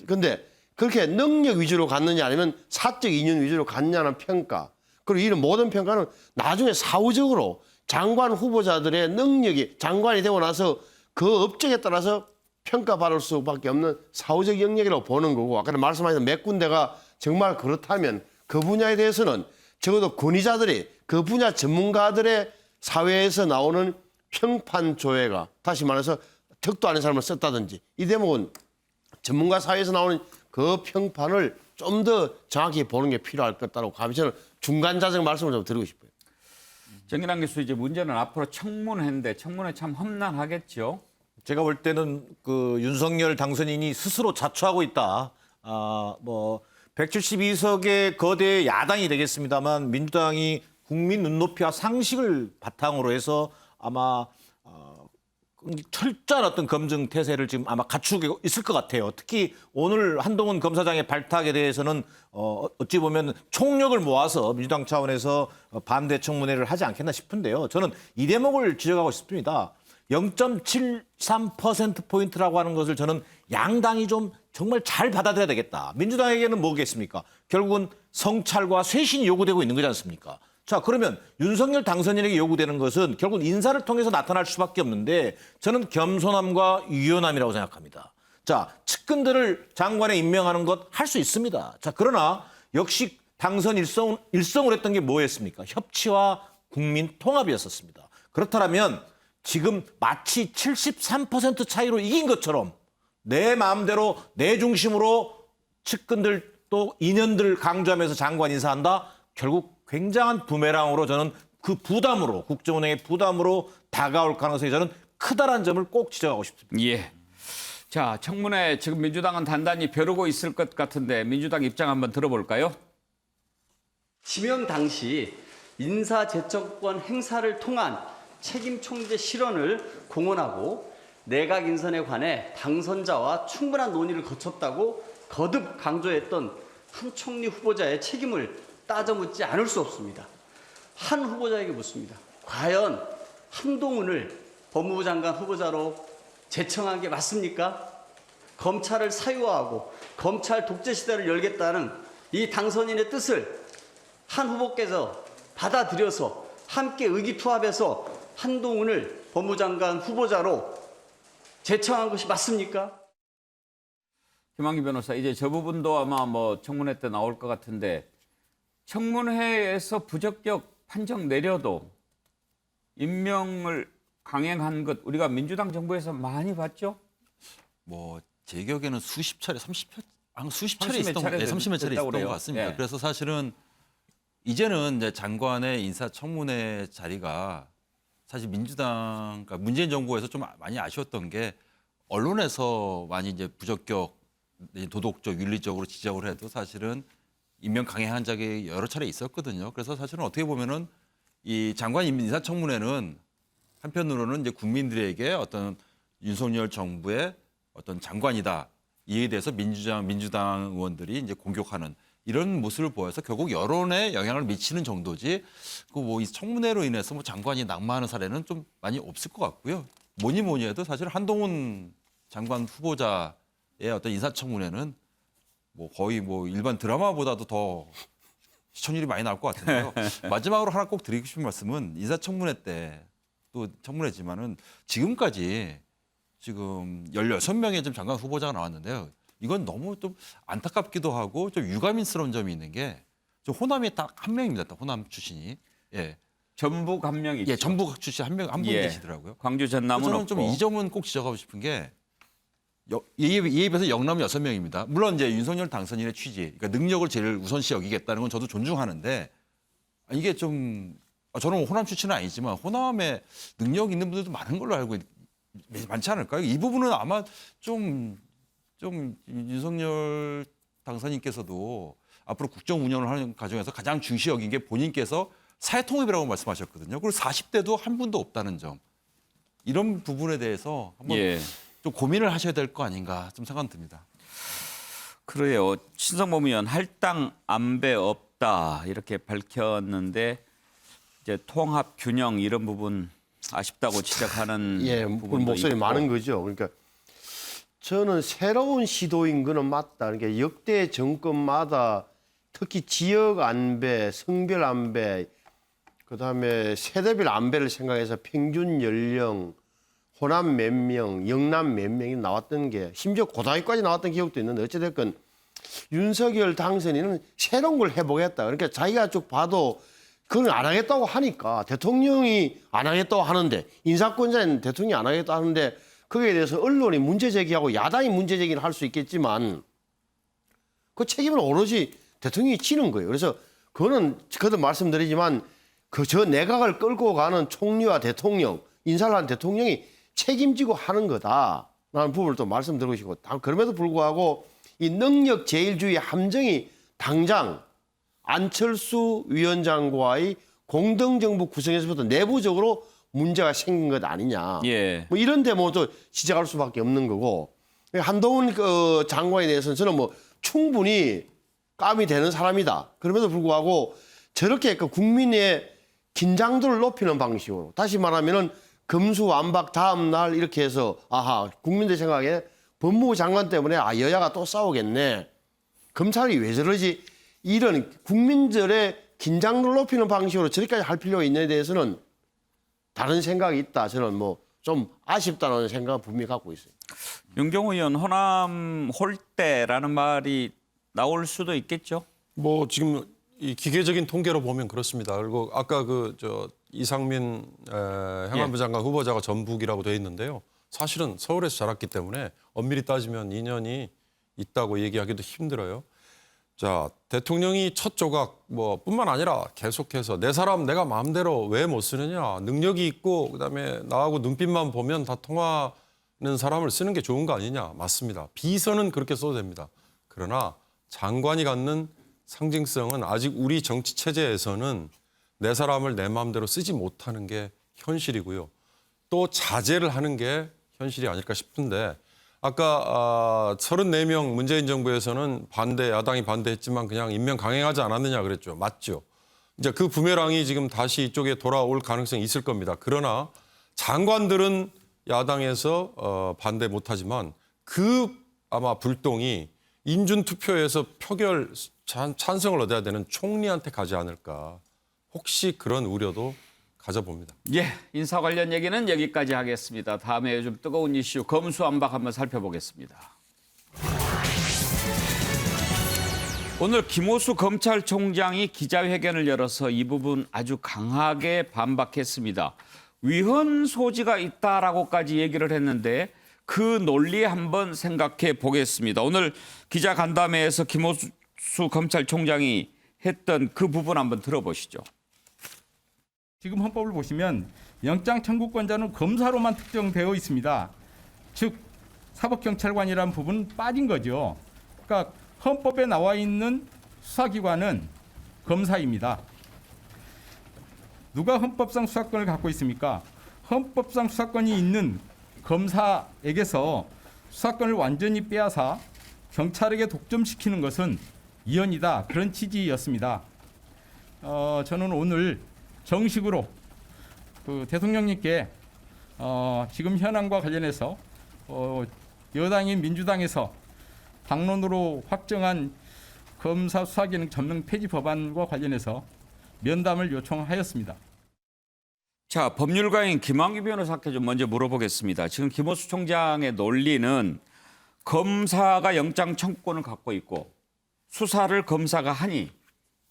그런데 그렇게 능력 위주로 갔느냐 아니면 사적 인연 위주로 갔냐는 평가. 그리고 이런 모든 평가는 나중에 사후적으로 장관 후보자들의 능력이 장관이 되고 나서 그 업적에 따라서 평가받을 수밖에 없는 사후적 영역이라고 보는 거고 아까 말씀하신 몇 군데가 정말 그렇다면 그 분야에 대해서는 적어도 권위자들이 그 분야 전문가들의 사회에서 나오는 평판 조회가 다시 말해서 덕도 아닌 사람을 썼다든지 이 대목은 전문가 사회에서 나오는 그 평판을 좀 더 정확히 보는 게 필요할 것 같다고 감히 저는 중간자적 말씀을 좀 드리고 싶어요. 정인환 교수 이제 문제는 앞으로 청문회인데 청문회 참 험난하겠죠. 제가 볼 때는 그 윤석열 당선인이 스스로 자초하고 있다. 뭐 172석의 거대 야당이 되겠습니다만 민주당이 국민 눈높이와 상식을 바탕으로 해서 아마 철저한 어떤 검증 태세를 지금 아마 갖추고 있을 것 같아요. 특히 오늘 한동훈 검사장의 발탁에 대해서는 어찌 보면 총력을 모아서 민주당 차원에서 반대 청문회를 하지 않겠나 싶은데요. 저는 이 대목을 지적하고 싶습니다. 0.73%포인트라고 하는 것을 저는 양당이 좀 정말 잘 받아들여야 되겠다. 민주당에게는 뭐겠습니까? 결국은 성찰과 쇄신이 요구되고 있는 거지 않습니까? 자, 그러면 윤석열 당선인에게 요구되는 것은 결국 인사를 통해서 나타날 수밖에 없는데 저는 겸손함과 유연함이라고 생각합니다. 자, 측근들을 장관에 임명하는 것 할 수 있습니다. 자, 그러나 역시 당선 일성을 했던 게 뭐였습니까? 협치와 국민 통합이었었습니다. 그렇다면 지금 마치 73% 차이로 이긴 것처럼 내 마음대로 내 중심으로 측근들 또 인연들 강조하면서 장관 인사한다? 결국 굉장한 부메랑으로 저는 그 부담으로 국정운영의 부담으로 다가올 가능성이 저는 크다라는 점을 꼭 지적하고 싶습니다. 예. 자, 청문회 지금 민주당은 단단히 벼르고 있을 것 같은데 민주당 입장 한번 들어볼까요? 지명 당시 인사제청권 행사를 통한 책임 총재 실언을 공언하고 내각 인선에 관해 당선자와 충분한 논의를 거쳤다고 거듭 강조했던 한 총리 후보자의 책임을 따져묻지 않을 수 없습니다. 한 후보자에게 묻습니다. 과연 한동훈을 법무부 장관 후보자로 제청한 게 맞습니까? 검찰을 사유화하고 검찰 독재 시대를 열겠다는 이 당선인의 뜻을 한 후보께서 받아들여서 함께 의기투합해서 한동훈을 법무부 장관 후보자로 제청한 것이 맞습니까? 김한기 변호사, 이제 저 부분도 아마 뭐 청문회 때 나올 것 같은데 청문회에서 부적격 판정 내려도 임명을 강행한 것 우리가 민주당 정부에서 많이 봤죠? 뭐 제 기억에는 수십 차례, 수십 차례 30몇 차례 예, 30몇 차례 있었던 그래요. 것 같습니다. 예. 그래서 사실은 이제는 이제 장관의 인사청문회 자리가 사실 민주당, 그러니까 문재인 정부에서 좀 많이 아쉬웠던 게 언론에서 많이 이제 부적격, 도덕적, 윤리적으로 지적을 해도 사실은 임명 강행한 적이 여러 차례 있었거든요. 그래서 사실은 어떻게 보면은 이 장관 인사청문회는 한편으로는 이제 국민들에게 어떤 윤석열 정부의 어떤 장관이다 이에 대해서 민주당 의원들이 이제 공격하는 이런 모습을 보여서 결국 여론에 영향을 미치는 정도지 그 뭐 이 청문회로 인해서 뭐 장관이 낙마하는 사례는 좀 많이 없을 것 같고요. 뭐니 해도 사실 한동훈 장관 후보자의 어떤 인사청문회는 뭐 거의 뭐 일반 드라마보다도 더 시청률이 많이 나올 것 같은데요. 마지막으로 하나 꼭 드리고 싶은 말씀은 인사청문회 때 또 청문회지만은 지금까지 지금 16명의 좀 장관 후보자가 나왔는데요. 이건 너무 좀 안타깝기도 하고 좀 유감스러운 점이 있는 게 좀 호남에 딱 한 명입니다. 딱 호남 출신이. 예. 전북 한 명 있죠. 예, 전북 출신 한 분 예. 계시더라고요. 광주 전남은 저는 없고. 좀 이 점은 꼭 지적하고 싶은 게 이에 비해서 영남 6명입니다. 물론 이제 윤석열 당선인의 취지, 그러니까 능력을 제일 우선시 여기겠다는 건 저도 존중하는데 이게 좀 저는 호남 출신은 아니지만 호남에 능력 있는 분들도 많은 걸로 알고 많지 않을까요? 이 부분은 아마 좀 윤석열 당선인께서도 앞으로 국정 운영을 하는 과정에서 가장 중시 여긴 게 본인께서 사회통합이라고 말씀하셨거든요. 그리고 40대도 한 분도 없다는 점. 이런 부분에 대해서 한번 좀 고민을 하셔야 될 거 아닌가 좀 생각 듭니다. 그래요. 신성범 의원 할당 안배 없다 이렇게 밝혔는데 이제 통합 균형 이런 부분 아쉽다고 지적하는 예, 부분도 목소리 있고. 많은 거죠. 그러니까 저는 새로운 시도인 거는 맞다. 그러니까 역대 정권마다 특히 지역 안배, 성별 안배, 그다음에 세대별 안배를 생각해서 평균 연령, 호남 몇 명, 영남 몇 명이 나왔던 게 심지어 고등학교까지 나왔던 기억도 있는데 어찌됐건 윤석열 당선인은 새로운 걸 해보겠다. 그러니까 자기가 쭉 봐도 그걸 안 하겠다고 하니까 대통령이 안 하겠다고 하는데 인사권자는 대통령이 안 하겠다고 하는데 거기에 대해서 언론이 문제 제기하고 야당이 문제 제기를 할 수 있겠지만 그 책임은 오로지 대통령이 지는 거예요. 그래서 그거는 그도 말씀드리지만 그 저 내각을 끌고 가는 총리와 대통령, 인사를 한 대통령이 책임지고 하는 거다라는 부분을 또 말씀드리고 싶고 그럼에도 불구하고 이 능력 제일주의 함정이 당장 안철수 위원장과의 공동정부 구성에서부터 내부적으로 문제가 생긴 것 아니냐. 예. 뭐 이런 데모도 지적할 수밖에 없는 거고 한동훈 그 장관에 대해서는 저는 뭐 충분히 감이 되는 사람이다. 그럼에도 불구하고 저렇게 그 국민의 긴장도를 높이는 방식으로 다시 말하면은 금수완박 다음 날 이렇게 해서 아하 국민들 생각에 법무부 장관 때문에 아 여야가 또 싸우겠네. 검찰이 왜 저러지? 이런 국민들의 긴장도를 높이는 방식으로 저렇게까지 할 필요가 있는에 대해서는 다른 생각이 있다. 저는 뭐 좀 아쉽다는 생각을 분명히 갖고 있어요. 윤경호 의원, 호남 홀대라는 말이 나올 수도 있겠죠? 뭐 지금 이 기계적인 통계로 보면 그렇습니다. 그리고 아까 그 이상민 행안부 장관 후보자가 전북이라고 돼 있는데요. 사실은 서울에서 자랐기 때문에 엄밀히 따지면 인연이 있다고 얘기하기도 힘들어요. 자, 대통령이 첫 조각 뭐 뿐만 아니라 계속해서 내 사람 내가 마음대로 왜 못 쓰느냐. 능력이 있고 그다음에 나하고 눈빛만 보면 다 통하는 사람을 쓰는 게 좋은 거 아니냐. 맞습니다. 비서는 그렇게 써도 됩니다. 그러나 장관이 갖는 상징성은 아직 우리 정치 체제에서는 내 사람을 내 마음대로 쓰지 못하는 게 현실이고요. 또 자제를 하는 게 현실이 아닐까 싶은데 아까 34명 문재인 정부에서는 야당이 반대했지만 그냥 임명 강행하지 않았느냐 그랬죠. 맞죠. 이제 그 부메랑이 지금 다시 이쪽에 돌아올 가능성이 있을 겁니다. 그러나 장관들은 야당에서 반대 못하지만 그 아마 불똥이 인준투표에서 찬성을 얻어야 되는 총리한테 가지 않을까. 혹시 그런 우려도 가져봅니다. 예, 인사 관련 얘기는 여기까지 하겠습니다. 다음에 요즘 뜨거운 이슈 검수완박 한번 살펴보겠습니다. 오늘 김호수 검찰총장이 기자회견을 열어서 이 부분 아주 강하게 반박했습니다. 위헌 소지가 있다라고까지 얘기를 했는데 그 논리 한번 생각해 보겠습니다. 오늘 기자간담회에서 김호수 검찰총장이 했던 그 부분 한번 들어보시죠. 지금 헌법을 보시면 영장 청구권자는 검사로만 특정되어 있습니다. 즉 사법경찰관이라는 부분은 빠진 거죠. 그러니까 헌법에 나와 있는 수사기관은 검사입니다. 누가 헌법상 수사권을 갖고 있습니까? 헌법상 수사권이 있는 검사에게서 수사권을 완전히 빼앗아 경찰에게 독점시키는 것은 위헌이다. 그런 취지였습니다. 저는 오늘 정식으로 그 대통령님께 지금 현안과 관련해서 여당인 민주당에서 당론으로 확정한 검사 수사기능 전면 폐지 법안과 관련해서 면담을 요청하였습니다. 자, 법률가인 김한규 변호사께 좀 먼저 물어보겠습니다. 지금 김호수 총장의 논리는 검사가 영장 청구권을 갖고 있고 수사를 검사가 하니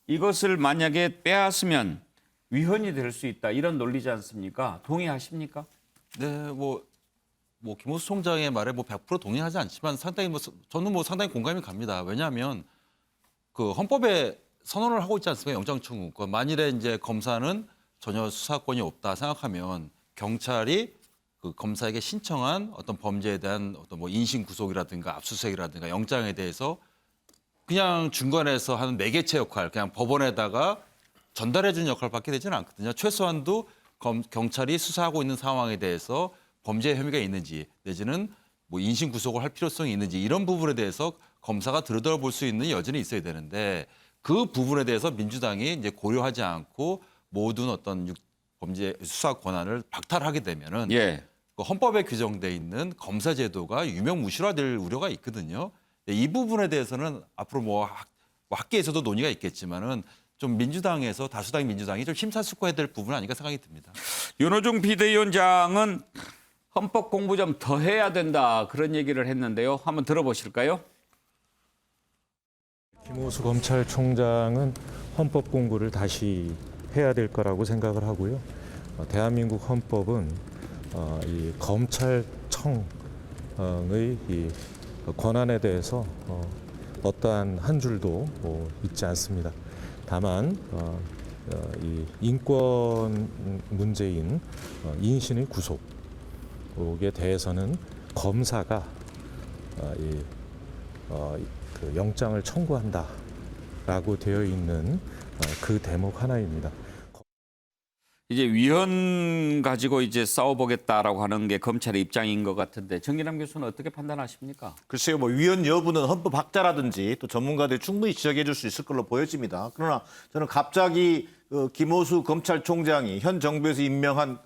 이것을 만약에 빼앗으면 위헌이 될 수 있다. 이런 논리지 않습니까? 동의하십니까? 네, 뭐 김호수 총장의 말에 100% 동의하지 않지만 상당히 저는 상당히 공감이 갑니다. 왜냐하면 그 헌법에 선언을 하고 있지 않습니까? 영장 청구권. 만일에 이제 검사는 전혀 수사권이 없다 생각하면 경찰이 그 검사에게 신청한 어떤 범죄에 대한 어떤 뭐 인신 구속이라든가 압수수색이라든가 영장에 대해서 그냥 중간에서 하는 매개체 역할, 그냥 법원에다가 전달해 주는 역할을 받게 되지는 않거든요. 최소한도 경찰이 수사하고 있는 상황에 대해서 범죄 혐의가 있는지 내지는 뭐 인신 구속을 할 필요성이 있는지 이런 부분에 대해서 검사가 들여다볼 수 있는 여지는 있어야 되는데 그 부분에 대해서 민주당이 이제 고려하지 않고 모든 어떤 범죄 수사 권한을 박탈하게 되면은 그 헌법에 규정돼 있는 검사 제도가 유명무실화될 우려가 있거든요. 이 부분에 대해서는 앞으로 뭐 학계에서도 논의가 있겠지만은 좀 민주당에서 다수당 민주당이 좀 심사숙고해야 될 부분 아닌가 생각이 듭니다. 윤호중 비대위원장은 헌법 공부 좀 더 해야 된다 그런 얘기를 했는데요. 한번 들어보실까요? 김호수 검찰총장은 헌법 공부를 다시 해야 될 거라고 생각을 하고요. 대한민국 헌법은 이 검찰청의 이 권한에 대해서 어떠한 한 줄도 있지 않습니다. 다만 이 인권 문제인 인신의 구속에 대해서는 검사가 그 영장을 청구한다라고 되어 있는 그 대목 하나입니다. 이제 위헌 가지고 이제 싸워보겠다라고 하는 게 검찰의 입장인 것 같은데 정기남 교수는 어떻게 판단하십니까? 글쎄요, 뭐 위헌 여부는 헌법학자라든지 또 전문가들이 충분히 지적해 줄 수 있을 걸로 보여집니다. 그러나 저는 갑자기 김호수 검찰총장이 현 정부에서 임명한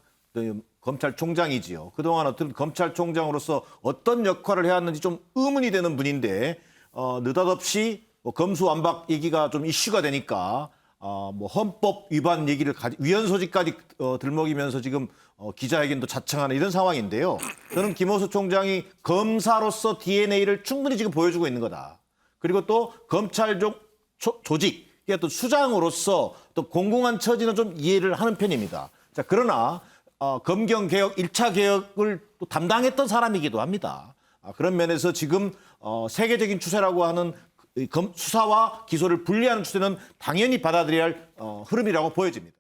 검찰총장이지요. 그동안 어떤 검찰총장으로서 어떤 역할을 해왔는지 좀 의문이 되는 분인데 느닷없이 뭐 검수완박 얘기가 좀 이슈가 되니까 뭐 헌법 위반 얘기를 위헌 소지까지 들먹이면서 지금 기자회견도 자청하는 이런 상황인데요. 저는 김호수 총장이 검사로서 DNA를 충분히 지금 보여주고 있는 거다. 그리고 또 검찰 조직, 또 수장으로서 또 공공한 처지는 좀 이해를 하는 편입니다. 자, 그러나 검경 개혁 1차 개혁을 또 담당했던 사람이기도 합니다. 그런 면에서 지금 세계적인 추세라고 하는 수사와 기소를 분리하는 추세는 당연히 받아들여야 할 흐름이라고 보여집니다.